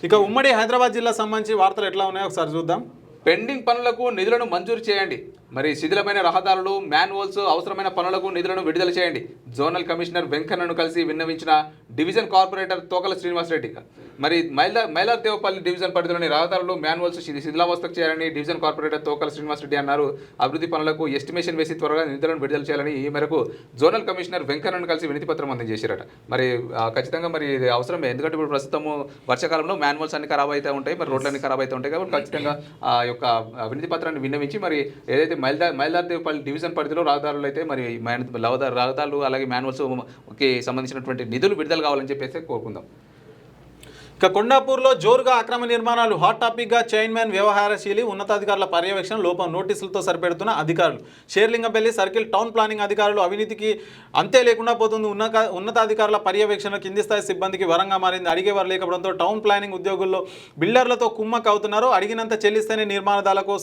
ఇక ఉమ్మడి హైదరాబాద్ జిల్లా సంబంధించి వార్తలు ఎట్లా ఉన్నాయో ఒకసారి చూద్దాం. పెండింగ్ పనులకు నిధులను మంజూరు చేయండి. మరి శిథిలమైన రహదారులు, మ్యాన్హోల్స్, అవసరమైన పనులకు నిధులను విడుదల చేయండి. జోనల్ కమిషనర్ వెంకన్నను కలిసి విన్నవించిన డివిజన్ కార్పొరేటర్ తోకల శ్రీనివాసరెడ్డి. మరి మైలార్దేవపల్లి డివిజన్ పరిధిలోని రహదారులు, మ్యాన్హోల్స్ శిథిలావస్థకు చేయాలని డివిజన్ కార్పొరేటర్ తోకల శ్రీనివాసరెడ్డి అన్నారు. అభివృద్ధి పనులకు ఎస్టిమేషన్ వేసి త్వరగా నిధులను విడుదల చేయాలని ఈ మేరకు జోనల్ కమిషనర్ వెంకన్నను కలిసి వినతి పత్రం అందజేశారట. మరి ఖచ్చితంగా మరి ఇది అవసరమే, ఎందుకంటే ఇప్పుడు ప్రస్తుతము వర్షాకాలంలో మ్యాన్హోల్స్ అన్ని ఖరాబ్ అవుతూ ఉంటాయి, మరి రోడ్లన్నీ ఖరాబ్ అవుతూ ఉంటాయి. కాబట్టి ఖచ్చితంగా యొక్క వినతి పత్రాన్ని విన్నవించి మరి ఏదైతే మైలార్దేవపల్లి డివిజన్ పరిధిలో రహదారులు అయితే మరి రహదారులు అలాగే మ్యాన్హోల్స్కి సంబంధించినటువంటి నిధులు విడుదల కావాలని చెప్పేసి కోరుకుందాం. ఇక కొండాపూర్లో జోరుగా అక్రమ నిర్మాణాలు హాట్ టాపిక్గా చైర్మన్ వ్యవహారశీలి ఉన్నతాధికారుల పర్యవేక్షణ లోపం నోటీసులతో సరిపెడుతున్న అధికారులు. షేర్లింగంపల్లి సర్కిల్ టౌన్ ప్లానింగ్ అధికారులు అవినీతికి అంతే లేకుండా పోతుంది. ఉన్నతాధికారుల పర్యవేక్షణ కింది స్థాయి సిబ్బందికి వరంగా మారింది. అడిగేవారు లేకపోవడంతో టౌన్ ప్లానింగ్ ఉద్యోగుల్లో బిల్డర్లతో కుమ్మక్క అవుతున్నారు. అడిగినంత చెల్లిస్తేనే నిర్మాణదారులకు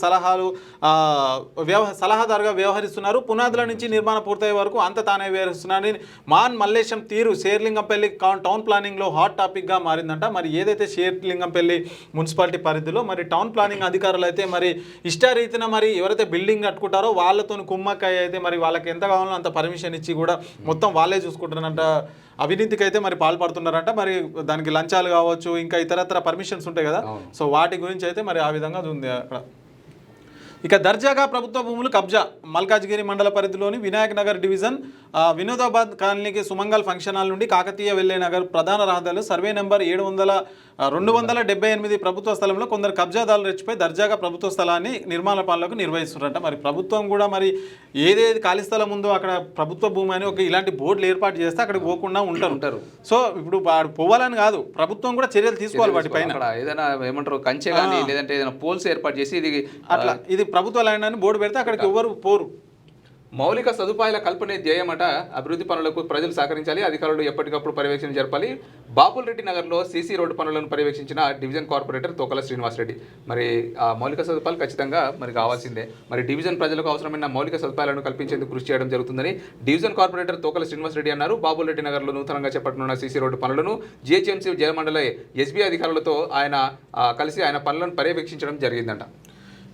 సలహాదారుగా వ్యవహరిస్తున్నారు. పునాదుల నుంచి నిర్మాణం పూర్తయ్యే వరకు అంత తానే వ్యవహరిస్తున్నారని మాన్ మల్లేశం తీరు షేర్లింగంపల్లి టౌన్ ప్లానింగ్లో హాట్ టాపిక్గా మారిందంట. మరి ఏదైతే షేర్లింగంపల్లి మున్సిపాలిటీ పరిధిలో మరి టౌన్ ప్లానింగ్ అధికారులు అయితే మరి ఇష్టారీతిన మరి ఎవరైతే బిల్డింగ్ కట్టుకుంటారో వాళ్ళతో కుమ్మక్కయ్య అయితే మరి వాళ్ళకి ఎంత కావాలో అంత పర్మిషన్ ఇచ్చి కూడా మొత్తం వాళ్ళే చూసుకుంటారంట. అవినీతికి అయితే మరి పాల్పడుతున్నారంట. మరి దానికి లంచాలు కావచ్చు, ఇంకా ఇతరత్ర పర్మిషన్స్ ఉంటాయి కదా, సో వాటి గురించి అయితే మరి ఆ విధంగా ఉంది అక్కడ. ఇక దర్జాగా ప్రభుత్వ భూములు కబ్జా. మల్కాజ్గిరి మండల పరిధిలోని వినాయక్ నగర్ డివిజన్ వినోదాబాద్ కాలనీకి సుమంగల్ ఫంక్షన్ హాల్ నుండి కాకతీయ వెళ్లే నగర్ ప్రధాన రహదారులు సర్వే నెంబర్ 278 ప్రభుత్వ స్థలంలో కొందరు కబ్జాదారులు రెచ్చిపోయి దర్జాగా ప్రభుత్వ స్థలాన్ని నిర్మాణ పనులకు నిర్వహిస్తున్నారంట. మరి ప్రభుత్వం కూడా మరి ఏదేది ఖాళీ స్థలం ఉందో అక్కడ ప్రభుత్వ భూమి అని ఒక ఇలాంటి బోర్డులు ఏర్పాటు చేస్తే అక్కడికి పోకుండా ఉంటారు. సో ఇప్పుడు పోవాలని కాదు, ప్రభుత్వం కూడా చర్యలు తీసుకోవాలి వాటిపైన. ఏదైనా ఏమంటారు కంచె కానీ లేదంటే ఏదైనా పోల్స్ ఏర్పాటు చేసి ఇది ప్రభుత్వ ల్యాండ్ అని బోర్డు పెడితే అక్కడికి ఎవరు పోరు. మౌలిక సదుపాయాల కల్పనే ధ్యేయమట. అభివృద్ధి పనులకు ప్రజలు సహకరించాలి, అధికారులు ఎప్పటికప్పుడు పర్యవేక్షణ జరపాలి. బాపుల్ రెడ్డి నగర్లో సీసీ రోడ్డు పనులను పర్యవేక్షించిన డివిజన్ కార్పొరేటర్ తోకల శ్రీనివాసరెడ్డి. మరి ఆ మౌలిక సదుపాయాలు ఖచ్చితంగా మరి కావాల్సిందే. మరి డివిజన్ ప్రజలకు అవసరమైన మౌలిక సదుపాయాలను కల్పించేందుకు కృషి చేయడం జరుగుతుందని డివిజన్ కార్పొరేటర్ తోకల శ్రీనివాసరెడ్డి అన్నారు. బాపుల్ రెడ్డి నగర్లో నూతనంగా చేపట్టనున్న సీసీ రోడ్డు పనులను జిహెచ్ఎంసీ జయమండల ఎస్బీ అధికారులతో కలిసి ఆయన పనులను పర్యవేక్షించడం జరిగిందంట.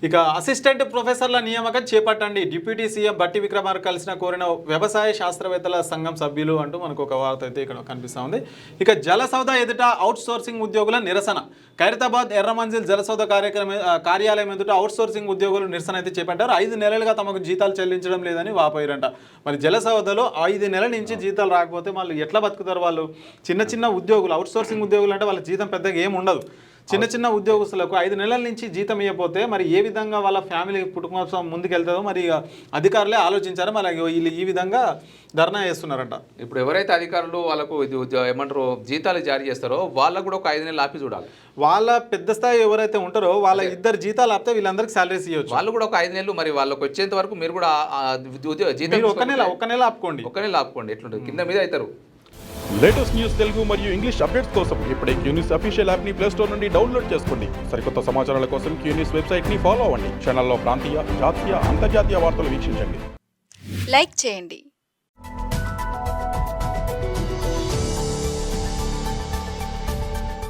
ఇక అసిస్టెంట్ ప్రొఫెసర్ల నియామకం చేపట్టండి. డిప్యూటీ సీఎం బట్టి విక్రమార్క కలిసిన కోరిన వ్యవసాయ శాస్త్రవేత్తల సంఘం సభ్యులు అంటూ మనకు ఒక వార్త అయితే ఇక్కడ కనిపిస్తూ ఉంది. ఇక జలసౌధ ఎదుట అవుట్ సోర్సింగ్ ఉద్యోగుల నిరసన. ఖైరతాబాద్ ఎర్రమంజిల్ జలసౌధ కార్యాలయం ఎదుట అవుట్ సోర్సింగ్ ఉద్యోగులు నిరసన అయితే చేపట్టారు. 5 నెలలుగా తమకు జీతాలు చెల్లించడం లేదని వాపోయారంట. మరి జలసౌధలో 5 నెలల నుంచి జీతాలు రాకపోతే వాళ్ళు ఎట్లా బతుకుతారు? వాళ్ళు చిన్న ఉద్యోగులు, అవుట్ సోర్సింగ్ ఉద్యోగులు అంటే వాళ్ళ జీతం పెద్దగా ఏమి ఉండదు. చిన్న ఉద్యోగస్తులకు 5 నెలల నుంచి జీతం ఇవ్వకపోతే మరి ఏ విధంగా వాళ్ళ ఫ్యామిలీ కుటుంబం ముందుకెళ్తుందో మరి అధికారులే ఆలోచించారు. మరి వీళ్ళు ఈ విధంగా ధర్నా చేస్తున్నారంట. ఇప్పుడు ఎవరైతే అధికారులు వాళ్ళకు ఏమంటారు జీతాలు జారీ చేస్తారో వాళ్ళకు కూడా ఒక 5 నెలలు ఆపి చూడాలి. వాళ్ళ పెద్ద స్థాయి ఎవరైతే ఉంటారో వాళ్ళ 2 జీతాలు ఆపితే వీళ్ళందరికీ సాలరీస్ ఇవ్వచ్చు. వాళ్ళు కూడా ఒక 5 నెలలు మరి వాళ్ళకి వచ్చేంత వరకు మీరు కూడా జీతం ఒక నెల ఆపుకోండి. ఎట్లుంటుంది కింద మీద అవుతారు. లేటెస్ట్ న్యూస్ తెలుగు మరియు ఇంగ్లీష్ అప్డేట్స్ కోసం ఇప్పుడే క్యూన్యూస్ అఫీషియల్ యాప్ ని ప్లే స్టోర్ నుండి డౌన్లోడ్ చేసుకోండి. సరికొత్త సమాచారాల కోసం క్యూన్యూస్ వెబ్సైట్ ని ఫాలో అవ్వండి. ఛానల్లో ప్రాంతీయ, జాతీయ, అంతర్జాతీయ వార్తలు వీక్షించండి. లైక్ చేయండి,